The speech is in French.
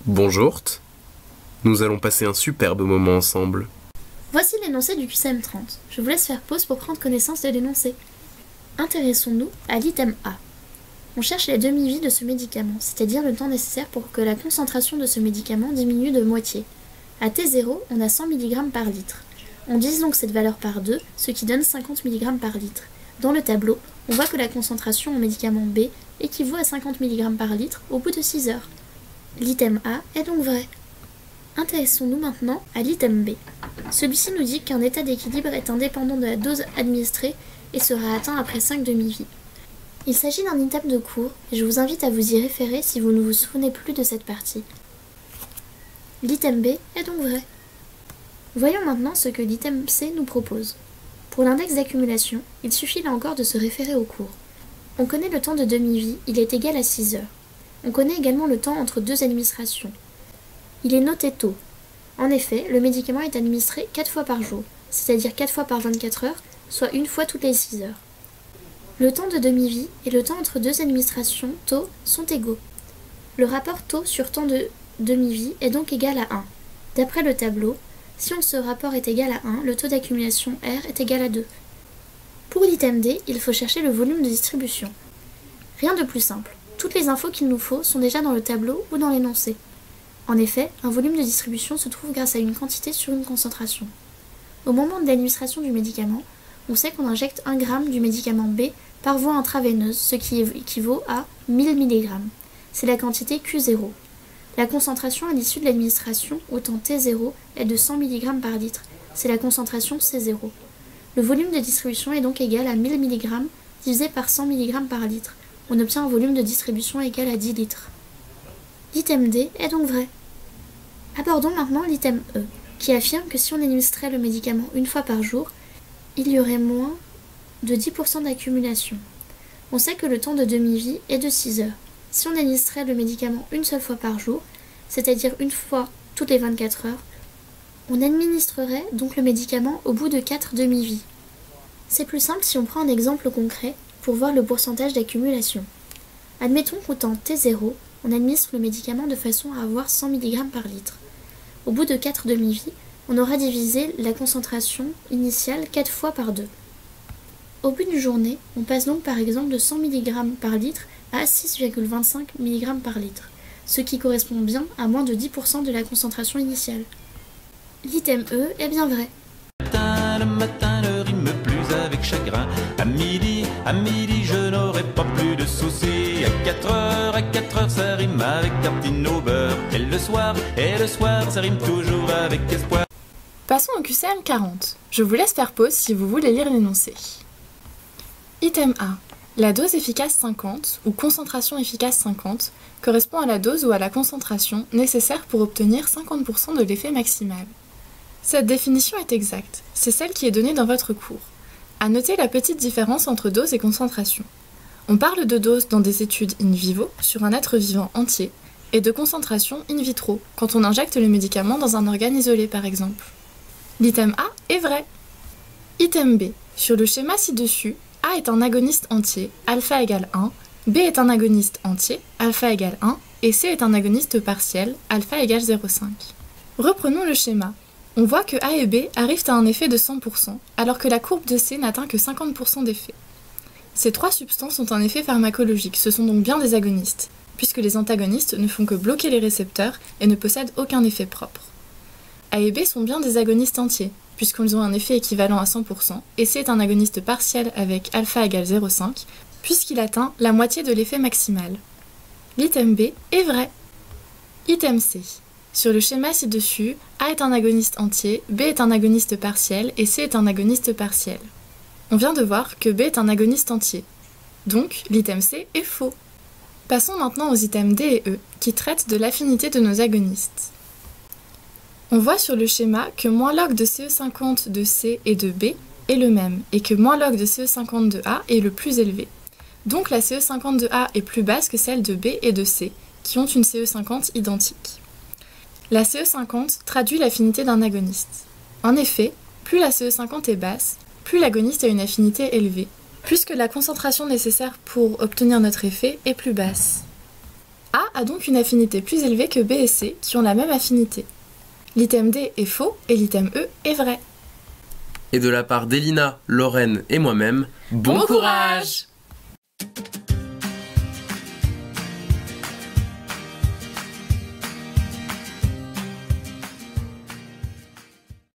Bonjour, nous allons passer un superbe moment ensemble. Voici l'énoncé du QCM30. Je vous laisse faire pause pour prendre connaissance de l'énoncé. Intéressons-nous à l'item A. On cherche les demi-vies de ce médicament, c'est-à-dire le temps nécessaire pour que la concentration de ce médicament diminue de moitié. À T0, on a 100 mg par litre. On divise donc cette valeur par 2, ce qui donne 50 mg par litre. Dans le tableau, on voit que la concentration en médicament B équivaut à 50 mg par litre au bout de 6 heures. L'item A est donc vrai. Intéressons-nous maintenant à l'item B. Celui-ci nous dit qu'un état d'équilibre est indépendant de la dose administrée et sera atteint après 5 demi-vies. Il s'agit d'un item de cours et je vous invite à vous y référer si vous ne vous souvenez plus de cette partie. L'item B est donc vrai. Voyons maintenant ce que l'item C nous propose. Pour l'index d'accumulation, il suffit là encore de se référer au cours. On connaît le temps de demi-vie, il est égal à 6 heures. On connaît également le temps entre deux administrations. Il est noté tôt. En effet, le médicament est administré 4 fois par jour, c'est-à-dire 4 fois par 24 heures, soit une fois toutes les 6 heures. Le temps de demi-vie et le temps entre deux administrations, taux, sont égaux. Le rapport taux sur temps de demi-vie est donc égal à 1. D'après le tableau, si ce rapport est égal à 1, le taux d'accumulation R est égal à 2. Pour l'item D, il faut chercher le volume de distribution. Rien de plus simple. Toutes les infos qu'il nous faut sont déjà dans le tableau ou dans l'énoncé. En effet, un volume de distribution se trouve grâce à une quantité sur une concentration. Au moment de l'administration du médicament, on sait qu'on injecte 1 g du médicament B par voie intraveineuse, ce qui équivaut à 1000 mg. C'est la quantité Q0. La concentration à l'issue de l'administration au temps T0 est de 100 mg par litre. C'est la concentration C0. Le volume de distribution est donc égal à 1000 mg divisé par 100 mg par litre. On obtient un volume de distribution égal à 10 litres. L'item D est donc vrai. Abordons maintenant l'item E, qui affirme que si on administrait le médicament une fois par jour, il y aurait moins de 10% d'accumulation. On sait que le temps de demi-vie est de 6 heures. Si on administrait le médicament une seule fois par jour, c'est-à-dire une fois toutes les 24 heures, on administrerait donc le médicament au bout de 4 demi-vies. C'est plus simple si on prend un exemple concret pour voir le pourcentage d'accumulation. Admettons qu'au temps T0, on administre le médicament de façon à avoir 100 mg par litre. Au bout de 4 demi-vies, on aura divisé la concentration initiale 4 fois par 2. Au bout d'une journée, on passe donc par exemple de 100 mg par litre à 6,25 mg par litre, ce qui correspond bien à moins de 10% de la concentration initiale. L'item E est bien vrai. Le matin, ne rime plus avec chagrin. À midi, je n'aurai pas plus de soucis. À 4 heures, ça rime avec tartine au beurre. Et le soir, ça rime toujours avec espoir. Passons au QCM 40. Je vous laisse faire pause si vous voulez lire l'énoncé. Item A. La dose efficace 50, ou concentration efficace 50, correspond à la dose ou à la concentration nécessaire pour obtenir 50% de l'effet maximal. Cette définition est exacte, c'est celle qui est donnée dans votre cours. À noter la petite différence entre dose et concentration. On parle de dose dans des études in vivo, sur un être vivant entier, et de concentration in vitro, quand on injecte le médicament dans un organe isolé par exemple. L'item A est vrai. Item B. Sur le schéma ci-dessus, A est un agoniste entier, alpha égale 1, B est un agoniste entier, alpha égale 1, et C est un agoniste partiel, alpha égale 0,5. Reprenons le schéma. On voit que A et B arrivent à un effet de 100%, alors que la courbe de C n'atteint que 50% d'effet. Ces trois substances ont un effet pharmacologique, ce sont donc bien des agonistes, puisque les antagonistes ne font que bloquer les récepteurs et ne possèdent aucun effet propre. A et B sont bien des agonistes entiers, puisqu'ils ont un effet équivalent à 100%, et C est un agoniste partiel avec alpha égale 0,5, puisqu'il atteint la moitié de l'effet maximal. L'item B est vrai. Item C. Sur le schéma ci-dessus, A est un agoniste entier, B est un agoniste partiel et C est un agoniste partiel. On vient de voir que B est un agoniste entier. Donc, l'item C est faux. Passons maintenant aux items D et E, qui traitent de l'affinité de nos agonistes. On voit sur le schéma que moins log de CE50 de C et de B est le même, et que moins log de CE50 de A est le plus élevé. Donc la CE50 de A est plus basse que celle de B et de C, qui ont une CE50 identique. La CE50 traduit l'affinité d'un agoniste. En effet, plus la CE50 est basse, plus l'agoniste a une affinité élevée, puisque la concentration nécessaire pour obtenir notre effet est plus basse. A a donc une affinité plus élevée que B et C, qui ont la même affinité. L'item D est faux et l'item E est vrai. Et de la part d'Elina, Lorraine et moi-même, bon courage!